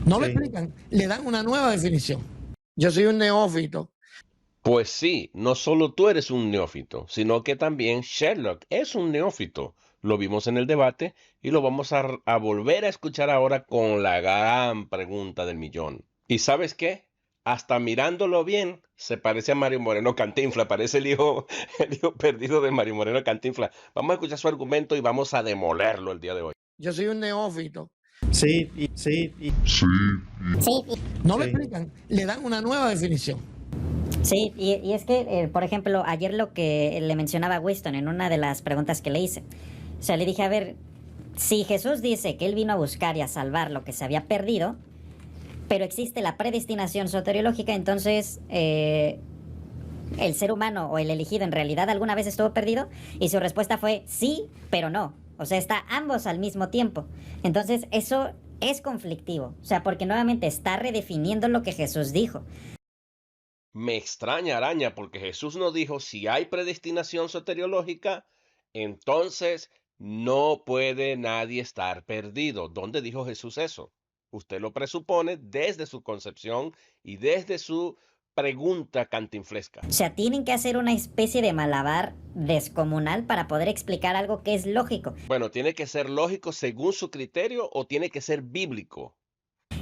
No lo explican, le dan una nueva definición. Yo soy un neófito. Pues sí, no solo tú eres un neófito, sino que también Sherlock es un neófito. Lo vimos en el debate y lo vamos a volver a escuchar ahora con la gran pregunta del millón. ¿Y sabes qué? Hasta mirándolo bien, se parece a Mario Moreno Cantinflas, parece el hijo perdido de Mario Moreno Cantinflas. Vamos a escuchar su argumento y vamos a demolerlo el día de hoy. Yo soy un neófito. Sí, No lo sí. explican, le dan una nueva definición. Sí, y es que, por ejemplo, ayer lo que le mencionaba a Winston en una de las preguntas que le hice, o sea, le dije, a ver, si Jesús dice que él vino a buscar y a salvar lo que se había perdido, pero existe la predestinación soteriológica, entonces el ser humano o el elegido en realidad alguna vez estuvo perdido, y su respuesta fue sí, pero no. O sea, está ambos al mismo tiempo. Entonces, eso es conflictivo, o sea, porque nuevamente está redefiniendo lo que Jesús dijo. Me extraña, Araña, porque Jesús nos dijo, si hay predestinación soteriológica, entonces no puede nadie estar perdido. ¿Dónde dijo Jesús eso? Usted lo presupone desde su concepción y desde su pregunta cantinflesca. O sea, tienen que hacer una especie de malabar descomunal para poder explicar algo que es lógico. Bueno, ¿tiene que ser lógico según su criterio o tiene que ser bíblico?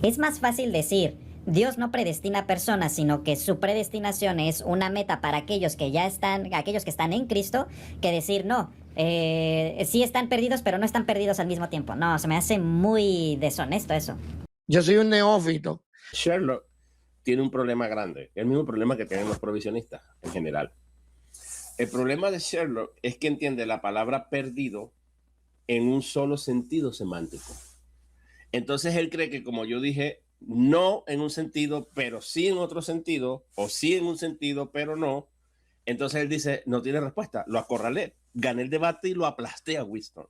Es más fácil decir, Dios no predestina personas, sino que su predestinación es una meta para aquellos que ya están, aquellos que están en Cristo, que decir, no, sí están perdidos, pero no están perdidos al mismo tiempo. No, se me hace muy deshonesto eso. Yo soy un neófito. Sherlock tiene un problema grande, el mismo problema que tienen los provisionistas en general. El problema de Sherlock es que entiende la palabra perdido en un solo sentido semántico. Entonces él cree que, como yo dije, no en un sentido, pero sí en otro sentido, o sí en un sentido, pero no. Entonces él dice, no tiene respuesta, lo acorralé, gané el debate y lo aplasté a Winston.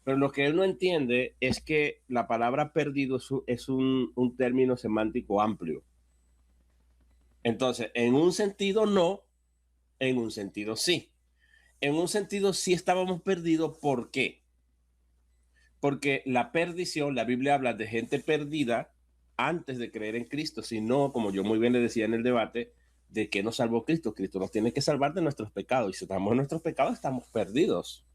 Pero lo que él no entiende es que la palabra perdido es un término semántico amplio. Entonces, en un sentido no, en un sentido sí. En un sentido sí estábamos perdidos, ¿por qué? Porque la perdición, la Biblia habla de gente perdida antes de creer en Cristo, sino, como yo muy bien le decía en el debate, de que nos salvó Cristo. Cristo nos tiene que salvar de nuestros pecados, y si estamos en nuestros pecados, estamos perdidos.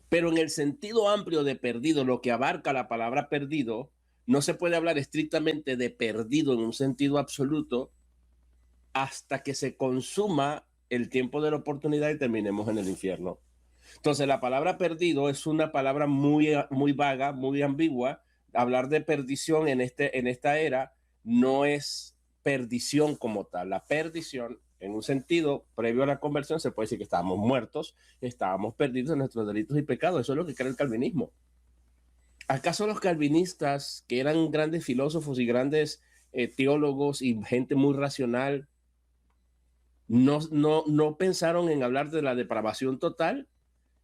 Pero en el sentido amplio de perdido, lo que abarca la palabra perdido, no se puede hablar estrictamente de perdido en un sentido absoluto hasta que se consuma el tiempo de la oportunidad y terminemos en el infierno. Entonces, la palabra perdido es una palabra muy vaga, muy ambigua. Hablar de perdición en esta era no es perdición como tal. La perdición, en un sentido previo a la conversión, se puede decir que estábamos muertos, estábamos perdidos en nuestros delitos y pecados. Eso es lo que cree el calvinismo. ¿Acaso los calvinistas, que eran grandes filósofos y grandes teólogos y gente muy racional, no pensaron en hablar de la depravación total,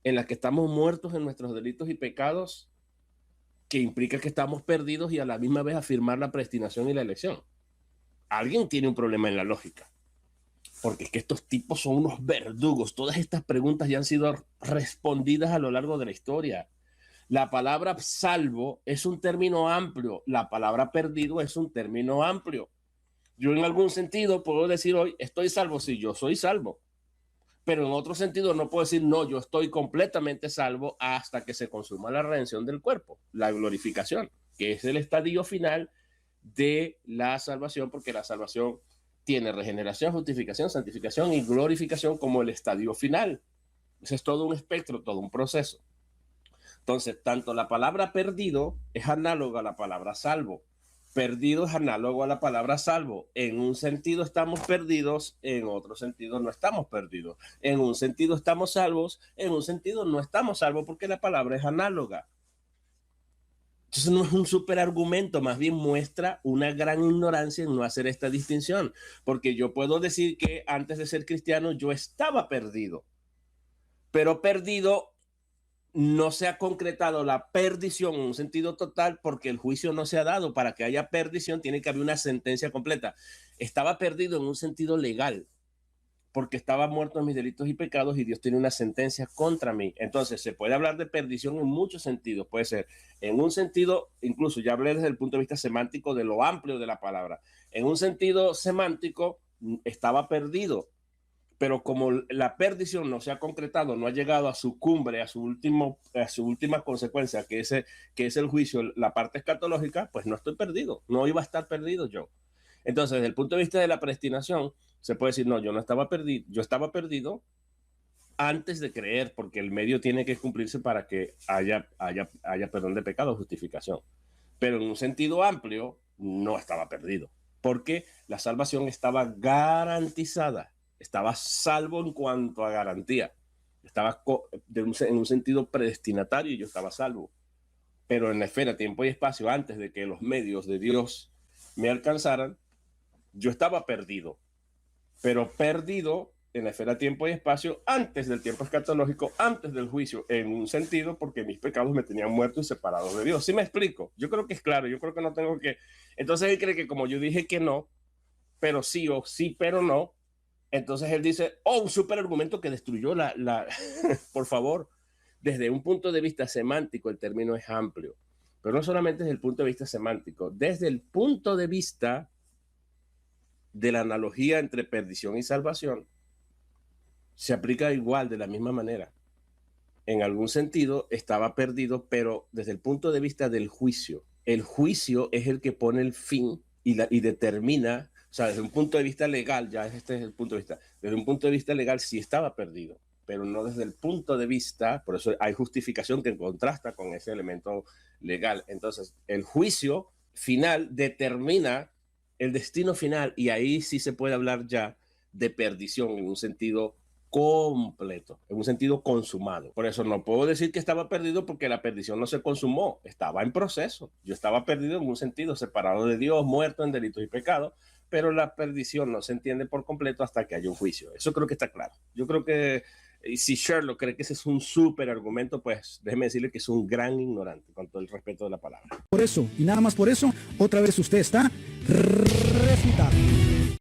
en la que estamos muertos en nuestros delitos y pecados, que implica que estamos perdidos, y a la misma vez afirmar la predestinación y la elección? Alguien tiene un problema en la lógica, porque es que estos tipos son unos verdugos. Todas estas preguntas ya han sido respondidas a lo largo de la historia. La palabra salvo es un término amplio, la palabra perdido es un término amplio. Yo en algún sentido puedo decir hoy, estoy salvo, si yo soy salvo. Pero en otro sentido no puedo decir, no, yo estoy completamente salvo hasta que se consuma la redención del cuerpo, la glorificación, que es el estadio final de la salvación, porque la salvación tiene regeneración, justificación, santificación y glorificación como el estadio final. Ese es todo un espectro, todo un proceso. Entonces, tanto la palabra perdido es análoga a la palabra salvo. Perdido es análogo a la palabra salvo. En un sentido estamos perdidos, en otro sentido no estamos perdidos. En un sentido estamos salvos, en un sentido no estamos salvos, porque la palabra es análoga. Entonces no es un superargumento, más bien muestra una gran ignorancia en no hacer esta distinción, porque yo puedo decir que antes de ser cristiano yo estaba perdido, pero perdido no se ha concretado la perdición en un sentido total, porque el juicio no se ha dado. Para que haya perdición tiene que haber una sentencia completa. Estaba perdido en un sentido legal, porque estaba muerto en mis delitos y pecados y Dios tiene una sentencia contra mí. Entonces se puede hablar de perdición en muchos sentidos. Puede ser en un sentido, incluso ya hablé desde el punto de vista semántico de lo amplio de la palabra. En un sentido semántico estaba perdido, pero como la perdición no se ha concretado, no ha llegado a su cumbre, a su última consecuencia, que es el juicio, la parte escatológica, pues no estoy perdido, no iba a estar perdido yo. Entonces, desde el punto de vista de la predestinación, se puede decir, no, yo no estaba perdido, yo estaba perdido antes de creer, porque el medio tiene que cumplirse para que haya perdón de pecado, justificación. Pero en un sentido amplio, no estaba perdido, porque la salvación estaba garantizada, estaba salvo en cuanto a garantía, estaba en un sentido predestinatario y yo estaba salvo. Pero en la esfera, tiempo y espacio, antes de que los medios de Dios me alcanzaran, yo estaba perdido, pero perdido en la esfera tiempo y espacio antes del tiempo escatológico, antes del juicio, en un sentido porque mis pecados me tenían muerto y separado de Dios. ¿Sí me explico? Yo creo que es claro, yo creo que no tengo que... Entonces él cree que como yo dije que no, pero sí o sí, pero no, entonces él dice, oh, un super argumento que destruyó por favor, desde un punto de vista semántico el término es amplio, pero no solamente desde el punto de vista semántico, desde el punto de vista de la analogía entre perdición y salvación, se aplica igual, de la misma manera. En algún sentido estaba perdido, pero desde el punto de vista del juicio. El juicio es el que pone el fin y determina, o sea, desde un punto de vista legal, ya este es el punto de vista, desde un punto de vista legal sí estaba perdido, pero no desde el punto de vista, por eso hay justificación que contrasta con ese elemento legal. Entonces, el juicio final determina el destino final, y ahí sí se puede hablar ya de perdición en un sentido completo, en un sentido consumado. Por eso no puedo decir que estaba perdido, porque la perdición no se consumó, estaba en proceso. Yo estaba perdido en un sentido, separado de Dios, muerto en delitos y pecados, pero la perdición no se entiende por completo hasta que haya un juicio. Eso creo que está claro. Yo creo que si Sherlock cree que ese es un súper argumento, pues déjeme decirle que es un gran ignorante, con todo el respeto de la palabra. Por eso, y nada más por eso, otra vez usted está refutado.